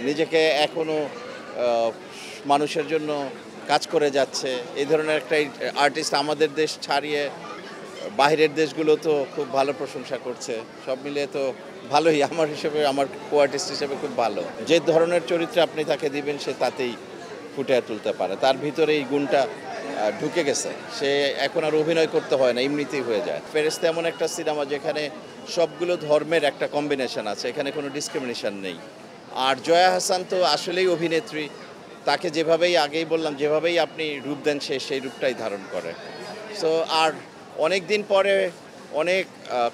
নিজেকে এখনও মানুষের জন্য কাজ করে যাচ্ছে। এই ধরনের একটা আর্টিস্ট আমাদের দেশ ছাড়িয়ে বাইরের দেশগুলো তো খুব ভালো প্রশংসা করছে। সব মিলিয়ে তো ভালোই, আমার হিসেবে, আমার কো আর্টিস্ট হিসেবে খুব ভালো। যে ধরনের চরিত্রে আপনি তাকে দিবেন সে তাতেই ফুটিয়ে তুলতে পারে। তার ভিতরে এই গুণটা ঢুকে গেছে। সে এখন আর অভিনয় করতে হয় না, এমনিতেই হয়ে যায়। ফেরেশতা এমন একটা সিনেমা যেখানে সবগুলো ধর্মের একটা কম্বিনেশন আছে, এখানে কোনো ডিসক্রিমিনেশন নেই। আর জয়া আহসান তো আসলেই অভিনেত্রী। তাকে যেভাবেই, আগেই বললাম, যেভাবেই আপনি রূপ দেন সে সেই রূপটাই ধারণ করে। সো আর অনেক দিন পরে অনেক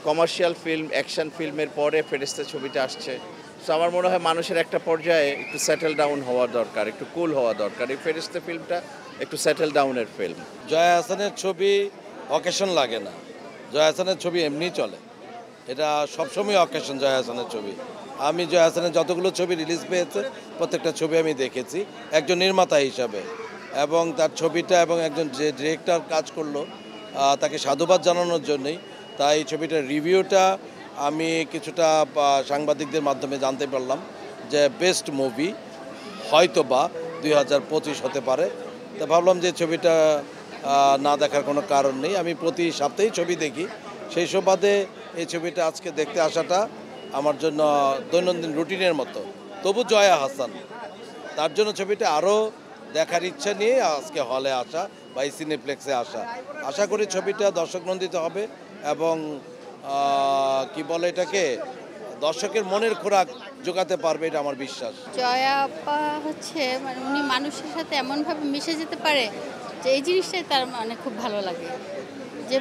কমার্শিয়াল ফিল্ম, অ্যাকশন ফিল্মের পরে ফেরেশতা ছবিটা আসছে। সো আমার মনে হয় মানুষের একটা পর্যায়ে একটু সেটেল ডাউন হওয়া দরকার, একটু কুল হওয়া দরকার। এই ফেরেশতা ফিল্মটা একটু সেটেল ডাউনের ফিল্ম। জয়া আহসানের ছবি অকেশন লাগে না, জয়া আহসানের ছবি এমনিই চলে। এটা সবসময় অকেশন জয়া আহসানের ছবি। আমি জয়া আহসানের যতগুলো ছবি রিলিজ পেয়েছে প্রত্যেকটা ছবি আমি দেখেছি একজন নির্মাতা হিসাবে, এবং তার ছবিটা এবং একজন যে ডিরেক্টর কাজ করলো তাকে সাধুবাদ জানানোর জন্যই। তাই ছবিটার রিভিউটা আমি কিছুটা সাংবাদিকদের মাধ্যমে জানতে পারলাম যে বেস্ট মুভি হয়তো বা 2025 হতে পারে। তা ভাবলাম যে ছবিটা না দেখার কোনো কারণ নেই, আমি প্রতি সপ্তাহেই ছবি দেখি। সেই সুবাদে এই ছবিটা আজকে দেখতে আসাটা আমার জন্য দৈনন্দিন রুটিনের মতো। তবু জয়া আহসান, তার জন্য ছবিটা আরও দেখার ইচ্ছা নিয়ে আজকে হলে আসা বা এই সিনেপ্লেক্সে আসা। আশা করি ছবিটা দর্শক নন্দিত হবে এবং কি বলে এটাকে, দর্শকের মনের খোরাক জোগাতে পারবে, এটা আমার বিশ্বাস। জয়া আপা হচ্ছে মানে উনি মানুষের সাথে এমনভাবে মিশে যেতে পারে যে এই জিনিসটাই তার মানে খুব ভালো লাগে। যে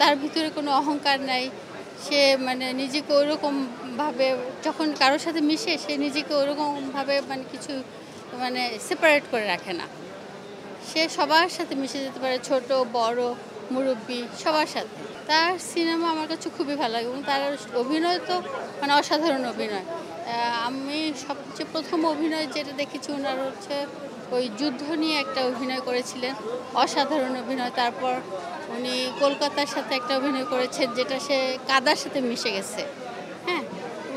তার ভিতরে কোনো অহংকার নাই, সে মানে নিজেকে ওইরকমভাবে যখন কারোর সাথে মিশে সে নিজেকে ওইরকমভাবে মানে কিছু মানে সেপারেট করে রাখে না। সে সবার সাথে মিশে যেতে পারে, ছোট বড় মুরব্বি সবার সাথে। তার সিনেমা আমার কাছে খুবই ভালো লাগে এবং তার অভিনয় তো মানে অসাধারণ অভিনয়। আমি সবচেয়ে প্রথম অভিনয় যেটা দেখেছি ওনার হচ্ছে ওই যুদ্ধ নিয়ে একটা অভিনয় করেছিলেন, অসাধারণ অভিনয়। তারপর উনি কলকাতার সাথে একটা অভিনয় করেছেন যেটা সে কাদার সাথে মিশে গেছে। হ্যাঁ,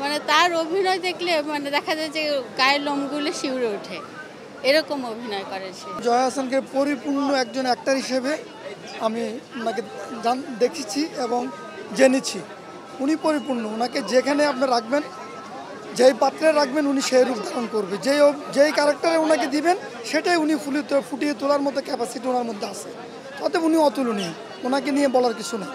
মানে তার অভিনয় দেখলে মানে দেখা যায় যে গায়ের লোমগুলো শিউরে ওঠে, এরকম অভিনয় করে সে। জয়া আহসানকে পরিপূর্ণ একজন অ্যাক্টর হিসেবে আমি ওনাকে দেখেছি এবং জেনেছি। উনি পরিপূর্ণ, ওনাকে যেখানে আপনি রাখবেন, যেই পাত্রে রাখবেন উনি সেই রূপ ধারণ করবে। যেই ক্যারেক্টারে ওনাকে দিবেন সেটাই উনি ফুটিয়ে তোলার মতো ক্যাপাসিটি ওনার মধ্যে আছে। অতএব উনি অতুলনীয়, ওনাকে নিয়ে বলার কিছু নেই।